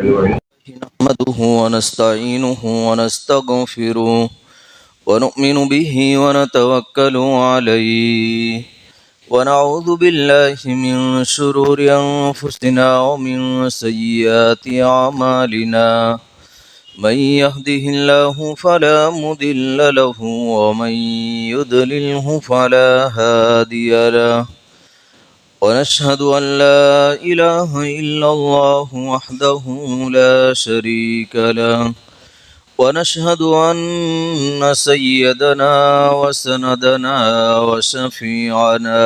نحمده ونستعينه ونستغفره ونؤمن به ونتوكل عليه ونعوذ بالله من شرور أنفسنا ومن سيئات أعمالنا من يهده الله فلا مضل له ومن يضلله فلا هادي له ونشهد أن لا إله إلا الله وحده لا شريك له ونشهد أن سيدنا وسندنا وشفيعنا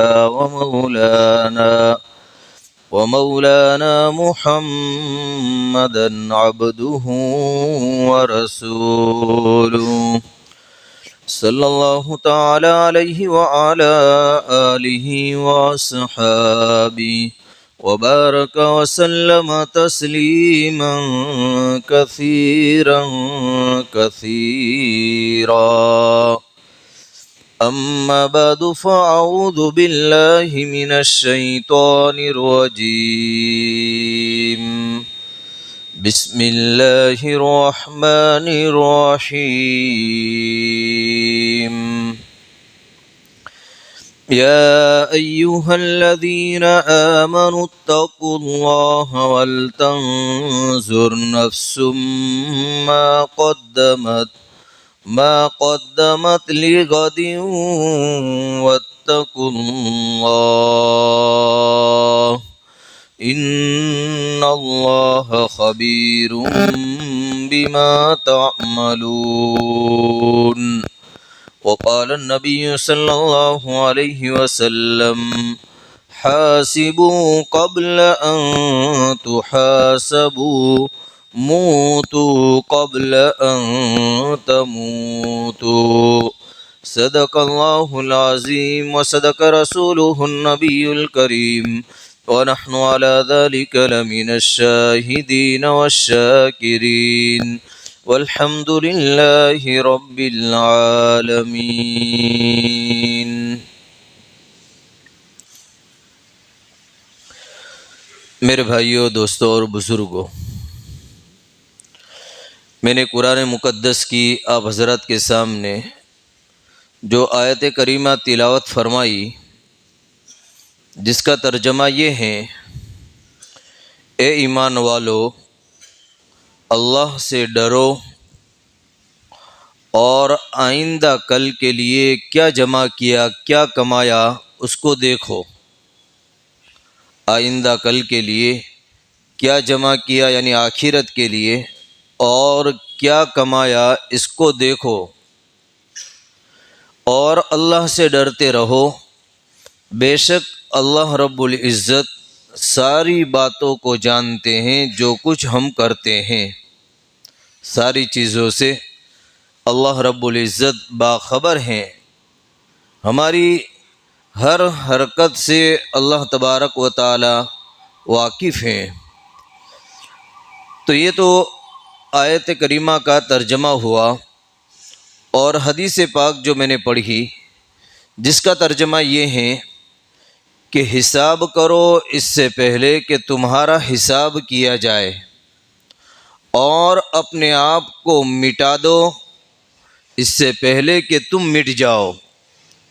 ومولانا محمدا عبده ورسوله صلى الله تعالى عليه وعلى آله وصحابه وبارك وسلم تسليما كثيرا أما بعد فأعوذ بالله من الشيطان الرجيم بسم الله الرحمن الرحيم يا أيها الذين آمنوا اتقوا الله ولتنظر نفس ما قدمت لغد واتقوا الله إن الله خبير بما تعملون وقال النبي صلى الله عليه وسلم حاسبوا قبل أن تحاسبوا موتوا قبل أن تموتوا صدق الله العظيم وصدق رسوله النبي الكريم ونحن على ذلك لمن الشاهدين والشاكرين والحمد لله رب العالمين۔ میرے بھائیوں، دوستوں اور بزرگوں، میں نے قرآن مقدس کی آپ حضرات کے سامنے جو آیت کریمہ تلاوت فرمائی، جس کا ترجمہ یہ ہے: اے ایمان والو، اللہ سے ڈرو اور آئندہ کل کے لیے کیا جمع کیا، کیا کمایا، اس کو دیکھو۔ آئندہ کل کے لیے کیا جمع کیا یعنی آخرت کے لیے، اور کیا کمایا اس کو دیکھو، اور اللہ سے ڈرتے رہو، بے شک اللہ رب العزت ساری باتوں کو جانتے ہیں، جو کچھ ہم کرتے ہیں۔ ساری چیزوں سے اللہ رب العزت باخبر ہیں، ہماری ہر حرکت سے اللہ تبارک و تعالی واقف ہیں۔ تو یہ تو آیت کریمہ کا ترجمہ ہوا، اور حدیث پاک جو میں نے پڑھی، جس کا ترجمہ یہ ہے کہ حساب کرو اس سے پہلے کہ تمہارا حساب کیا جائے، اور اپنے آپ کو مٹا دو اس سے پہلے کہ تم مٹ جاؤ،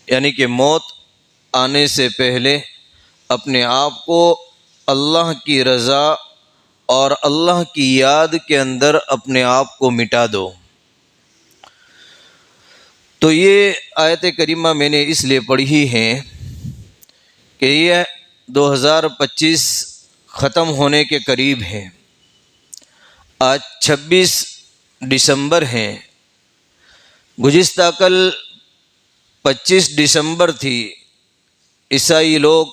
یعنی کہ موت آنے سے پہلے اپنے آپ کو اللہ کی رضا اور اللہ کی یاد کے اندر اپنے آپ کو مٹا دو۔ تو یہ آیت کریمہ میں نے اس لیے پڑھی ہے کہ یہ 2025 ختم ہونے کے قریب ہے۔ آج 26 دسمبر ہے، گزشتہ کل 25 دسمبر تھی۔ عیسائی لوگ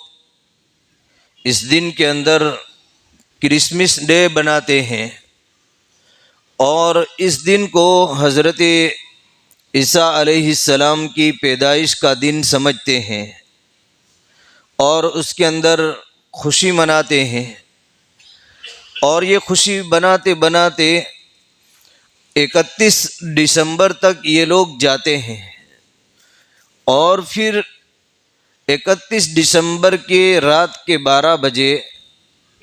اس دن کے اندر کرسمس ڈے بناتے ہیں، اور اس دن کو حضرت عیسیٰ علیہ السلام کی پیدائش کا دن سمجھتے ہیں، اور اس کے اندر خوشی مناتے ہیں۔ اور یہ خوشی بناتے بناتے 31 دسمبر تک یہ لوگ جاتے ہیں، اور پھر 31 دسمبر کے رات کے 12 بجے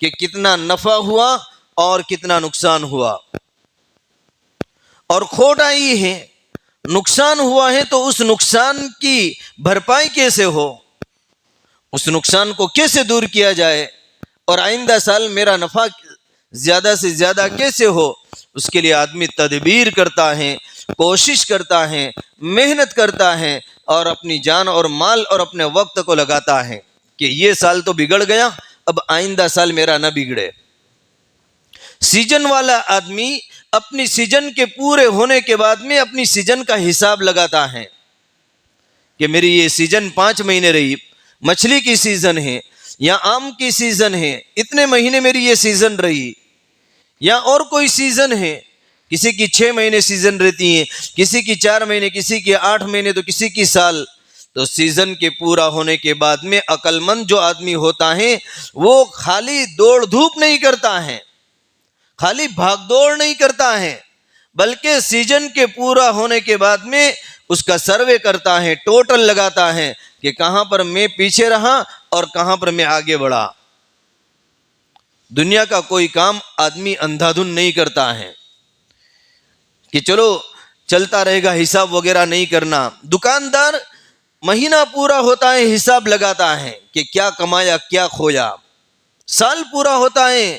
کہ کتنا نفع ہوا اور کتنا نقصان ہوا، اور کھوٹ آئی ہے، نقصان ہوا ہے تو اس نقصان کی بھرپائی کیسے ہو، اس نقصان کو کیسے دور کیا جائے، اور آئندہ سال میرا نفع زیادہ سے زیادہ کیسے ہو، اس کے لیے آدمی تدبیر کرتا ہے، کوشش کرتا ہے، محنت کرتا ہے، اور اپنی جان اور مال اور اپنے وقت کو لگاتا ہے کہ یہ سال تو بگڑ گیا، اب آئندہ سال میرا نہ بگڑے۔ سیزن والا آدمی اپنی سیزن کے پورے ہونے کے بعد میں اپنی سیزن کا حساب لگاتا ہے کہ میری یہ سیزن 5 مہینے رہی، مچھلی کی سیزن ہے یا آم کی سیزن ہے، اتنے مہینے میری یہ سیزن رہی، یا اور کوئی سیزن ہے، کسی کی 6 مہینے سیزن رہتی ہیں، کسی کی 4 مہینے، کسی کی 8 مہینے، تو کسی کی سال۔ تو سیزن کے پورا ہونے کے بعد میں عقل مند جو آدمی ہوتا ہے وہ خالی دوڑ دھوپ نہیں کرتا ہے، خالی بھاگ دوڑ نہیں کرتا ہے، بلکہ سیزن کے پورا ہونے کے بعد میں اس کا سروے کرتا ہے، ٹوٹل لگاتا ہے کہ کہاں پر میں پیچھے رہا اور کہاں پر میں آگے بڑھا۔ دنیا کا کوئی کام آدمی اندھا دھن نہیں کرتا ہے کہ چلو چلتا رہے گا، حساب وغیرہ نہیں کرنا۔ دکاندار مہینہ پورا ہوتا ہے حساب لگاتا ہے کہ کیا کمایا کیا کھویا، سال پورا ہوتا ہے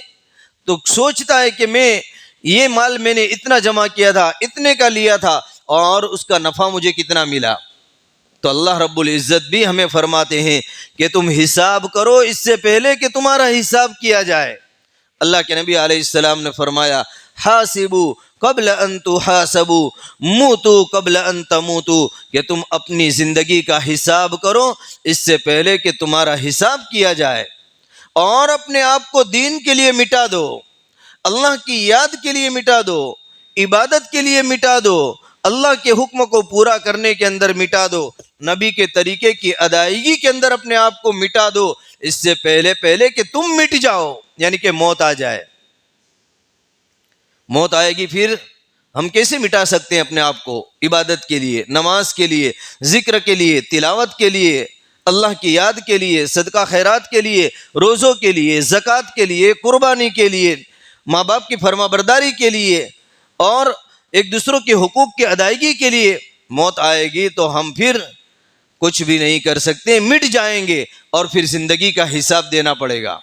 تو سوچتا ہے کہ میں یہ مال میں نے اتنا جمع کیا تھا، اتنے کا لیا تھا، اور اس کا نفع مجھے کتنا ملا۔ تو اللہ رب العزت بھی ہمیں فرماتے ہیں کہ تم حساب کرو اس سے پہلے کہ تمہارا حساب کیا جائے۔ اللہ کے نبی علیہ السلام نے فرمایا حاسبوا قبل ان تحاسبوا موتوا قبل ان تموتوا، کہ تم اپنی زندگی کا حساب کرو اس سے پہلے کہ تمہارا حساب کیا جائے، اور اپنے آپ کو دین کے لیے مٹا دو، اللہ کی یاد کے لیے مٹا دو، عبادت کے لیے مٹا دو، اللہ کے حکم کو پورا کرنے کے اندر مٹا دو، نبی کے طریقے کی ادائیگی کے اندر اپنے آپ کو مٹا دو، اس سے پہلے کہ تم مٹ جاؤ، یعنی کہ موت آ جائے۔ موت آئے گی پھر ہم کیسے مٹا سکتے ہیں اپنے آپ کو؟ عبادت کے لیے، نماز کے لیے، ذکر کے لیے، تلاوت کے لیے، اللہ کی یاد کے لیے، صدقہ خیرات کے لیے، روزوں کے لیے، زکوٰۃ کے لیے، قربانی کے لیے، ماں باپ کی فرما برداری کے لیے، اور ایک دوسروں کے حقوق کی ادائیگی کے لیے۔ موت آئے گی تو ہم پھر کچھ بھی نہیں کر سکتے، مٹ جائیں گے، اور پھر زندگی کا حساب دینا پڑے گا۔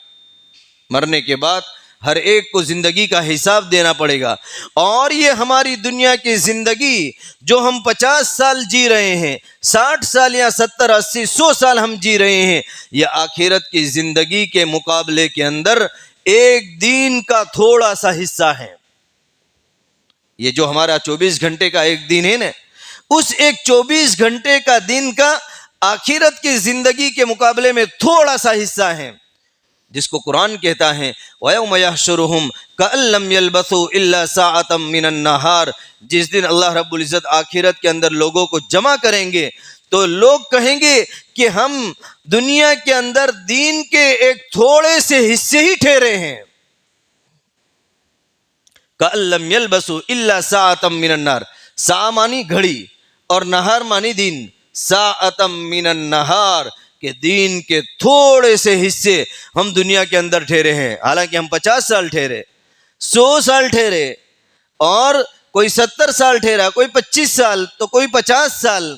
مرنے کے بعد ہر ایک کو زندگی کا حساب دینا پڑے گا، اور یہ ہماری دنیا کی زندگی جو ہم 50 سال جی رہے ہیں، 60 سال یا 70 80 100 سال ہم جی رہے ہیں، یہ آخرت کی زندگی کے مقابلے کے اندر ایک دن کا تھوڑا سا حصہ ہے۔ یہ جو ہمارا 24 گھنٹے کا ایک دن ہے نا، اس ایک 24 گھنٹے کا دن کا آخرت کی زندگی کے مقابلے میں تھوڑا سا حصہ ہے، جس کو قرآن کہتا ہے وَيَوْمَ يَحْشُرُهُمْ كَأَن لَّمْ يَلْبَثُوا إِلَّا سَاعَةً مِّنَ النَّهَارِ۔ جس دن اللہ رب العزت آخرت کے اندر لوگوں کو جمع کریں گے تو لوگ کہیں گے کہ ہم دنیا کے اندر دین کے ایک تھوڑے سے حصے ہی ٹھہرے ہیں۔ كَأَن لَّمْ يَلْبَثُوا إِلَّا سَاعَةً مِّنَ النَّهَارِ، ساعہ مانی گھڑی اور نہار مانی دن، ساعَةً مِّنَ النَّهَارِ، کہ دین کے تھوڑے سے حصے ہم دنیا کے اندر ٹھہرے ہیں۔ حالانکہ ہم 50 سال ٹھہرے، 100 سال ٹھہرے، اور کوئی 70 سال ٹھہرا، کوئی 25 سال، تو کوئی 50 سال،